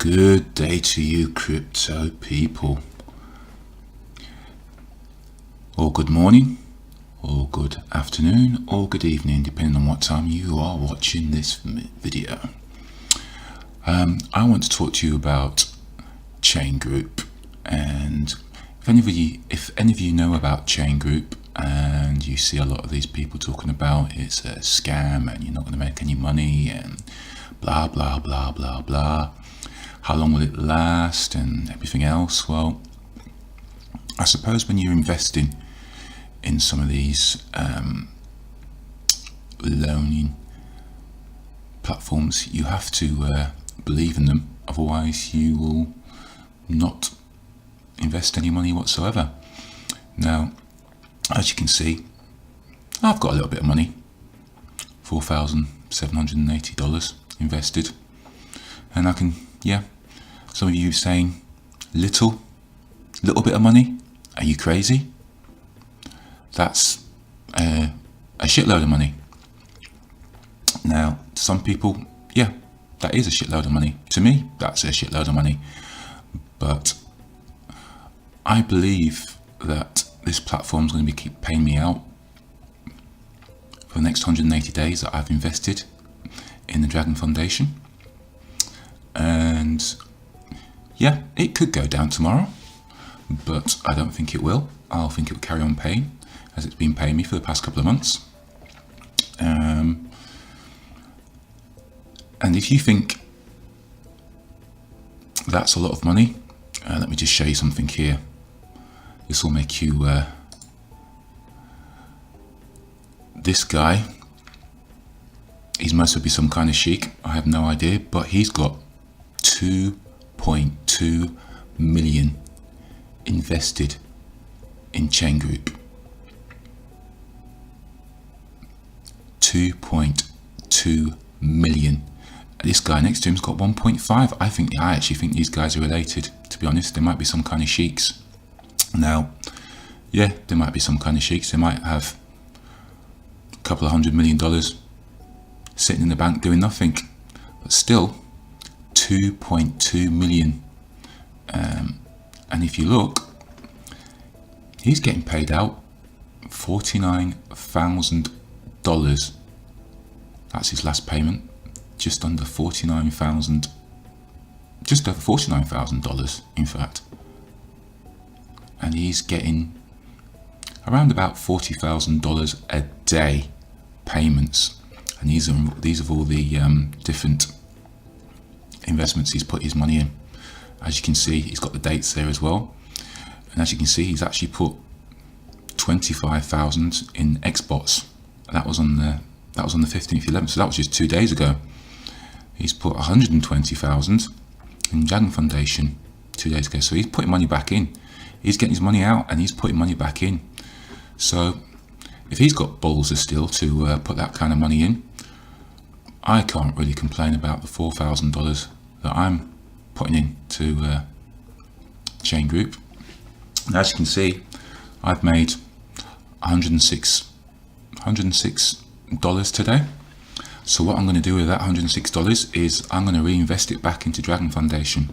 Good day to you, crypto people. Or good morning, or good afternoon, or good evening, depending on what time you are watching this video. I want to talk to you about Chain Group, and if any of you know about Chain Group and you see a lot of these people talking about it's a scam and you're not going to make any money and blah blah blah blah blah, how long will it last and everything else, well, I suppose when you're investing in some of these loaning platforms, you have to believe in them, otherwise you will not invest any money whatsoever. Now, as you can see, I've got a little bit of money, $4,780 invested, and I can, some of you saying, little bit of money, are you crazy? That's a shitload of money. Now, to some people, that is a shitload of money. To me, that's a shitload of money. But I believe that this platform is going to keep paying me out for the next 180 days that I've invested in the Dragon Foundation. And it could go down tomorrow, but I don't think it will. I think it will carry on paying, as it's been paying me for the past couple of months. And if you think that's a lot of money, let me just show you something here. This will make you, this guy, he must be some kind of sheik, I have no idea, but he's got 2.2 million invested in Chain Group. 2.2 million. This guy next to him's got 1.5. I actually think these guys are related, to be honest. There might be some kind of sheiks. Now, there might be some kind of sheiks. They might have a couple of $100 million sitting in the bank doing nothing. But still, 2.2 million. And if you look, he's getting paid out $49,000. That's his last payment. Just under $49,000. Just over $49,000, in fact. And he's getting around about $40,000 a day payments. And these are all the different investments he's put his money in. As you can see, he's got the dates there as well. And as you can see, he's actually put 25,000 in Xbots. That was on the 15th, 11th. So that was just 2 days ago. He's put 120,000 in Dragon Foundation 2 days ago. So he's putting money back in. He's getting his money out and he's putting money back in. So if he's got balls of steel to put that kind of money in, I can't really complain about the $4,000 that I'm putting in to Chain Group. And as you can see, I've made $106 today. So what I'm going to do with that $106 is I'm going to reinvest it back into Dragon Foundation.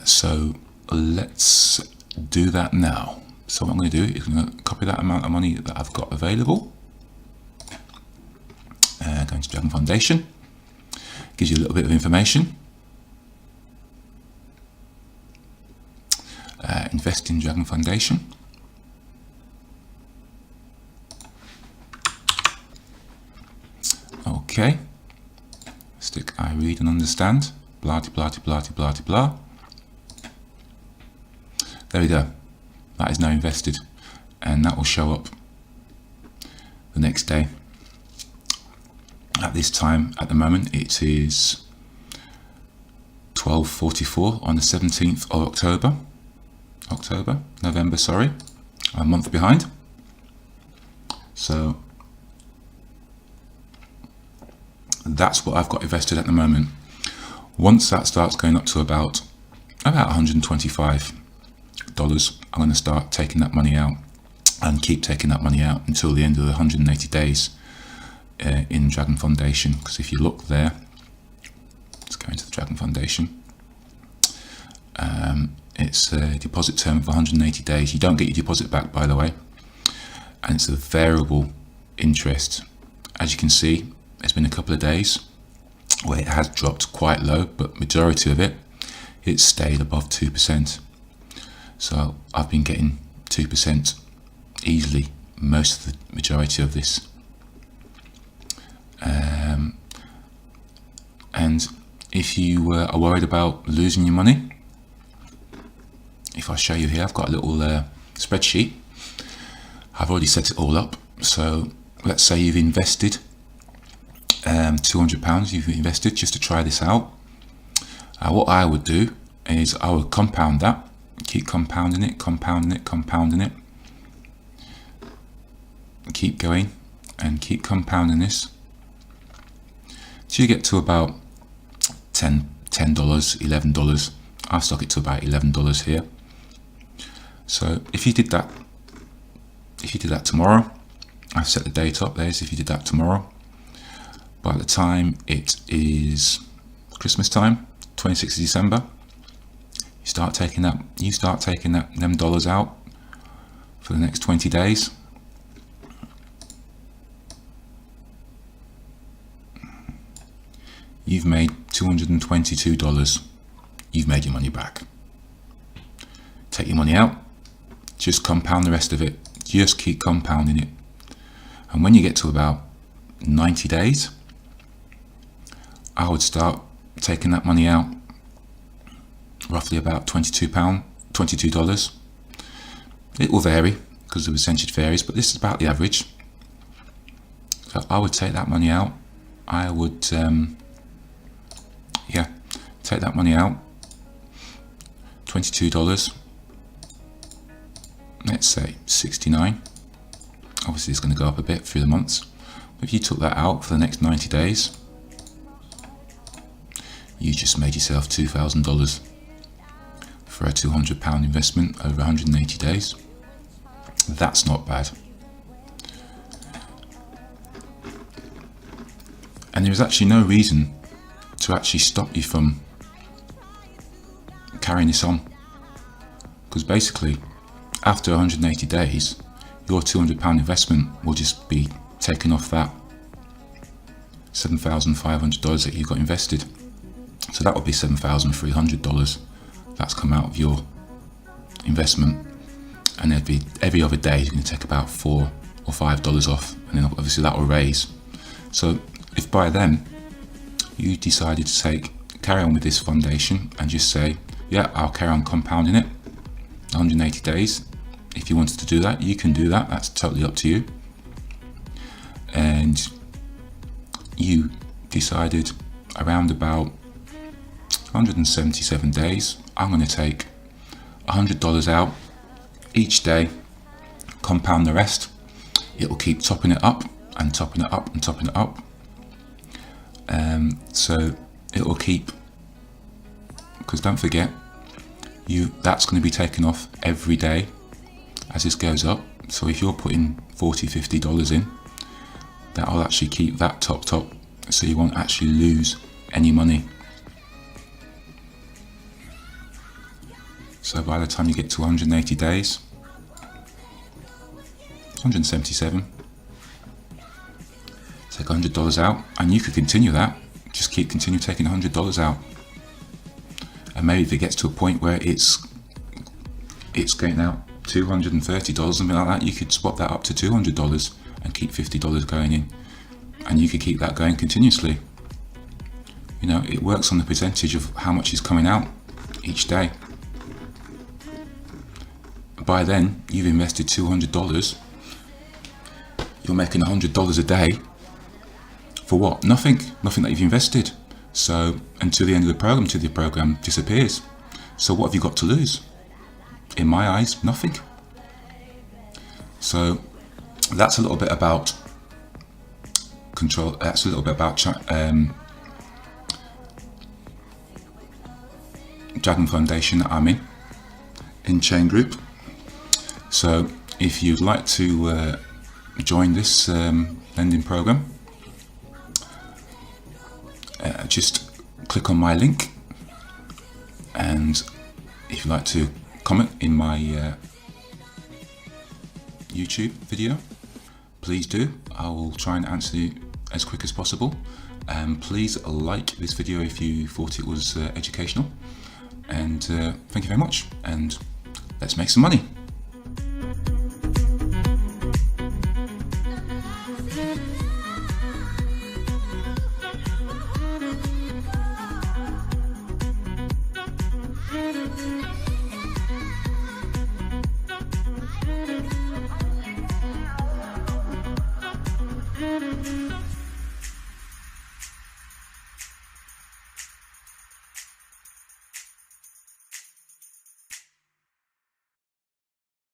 So let's do that now. So what I'm going to do is I'm going to copy that amount of money that I've got available. Going to Dragon Foundation. Gives you a little bit of information. Invest in Dragon Foundation. Okay. Stick I read and understand. Blah blah blah blah blah. There we go. That is now invested, and that will show up the next day. At this time, at the moment, it is 12:44 on the 17th of November, sorry, a month behind. So that's what I've got invested at the moment. Once that starts going up to about $125, I'm going to start taking that money out and keep taking that money out until the end of the 180 days in Dragon Foundation. Because if you look there, let's Go into the Dragon Foundation. It's a deposit term of 180 days. You don't get your deposit back, by the way, and it's a variable interest. As you can see, it's been a couple of days where it has dropped quite low, but majority of it's stayed above 2%. So I've been getting 2% easily most of the majority of this. And if you are worried about losing your money, if I show you here, I've got a little spreadsheet. I've already set it all up. So let's say you've invested £200, you've invested just to try this out. What I would do is I would compound that, keep compounding it, keep going and keep compounding this till you get to about $10, $11. I've stuck it to about $11 here. So if you did that tomorrow, I've set the date up there, so if you did that tomorrow, by the time it is Christmas time, 26th of December, you start taking them dollars out for the next 20 days. You've made $222. You've made your money back. Take your money out, just compound the rest of it, just keep compounding it. And when you get to about 90 days, I would start taking that money out, roughly about $22. It will vary because the percentage varies, but this is about the average. So I would take that money out. I would, take that money out, $22. Let's say 69. Obviously it's going to go up a bit through the months. But if you took that out for the next 90 days, you just made yourself $2,000 for a £200 investment over 180 days. That's not bad. And there is actually no reason to actually stop you from carrying this on, because basically after 180 days your £200 investment will just be taken off that $7,500 that you got invested. So that would be $7,300 that's come out of your investment, and every other day you're going to take about $4 or $5 off, and then obviously that will raise. So if by then you decided to carry on with this foundation and just say, yeah, I'll carry on compounding it 180 days. If you wanted to do that, you can do that. That's totally up to you. And you decided around about 177 days, I'm going to take $100 out each day, compound the rest. It will keep topping it up and topping it up and topping it up. So it will keep, because don't forget, that's going to be taken off every day as this goes up. So if you're putting $40, $50 in, that'll actually keep that top, so you won't actually lose any money. So by the time you get to 180 days, 177, take $100 out, and you could continue that. Just continue taking $100 out, and maybe if it gets to a point where it's getting out $230, something like that, you could swap that up to $200 and keep $50 going in, and you could keep that going continuously. You know, it works on the percentage of how much is coming out each day. By then, you've invested $200. You're making $100 a day. For what? Nothing that you've invested. So until the end of the program disappears. So what have you got to lose? In my eyes, nothing. So that's a little bit about control. That's a little bit about Dragon Foundation that I'm in Chain Group. So if you'd like to join this lending program, just click on my link, and if you'd like to comment in my YouTube video, please do. I will try and answer you as quick as possible. Please like this video if you thought it was educational, and thank you very much, and let's make some money.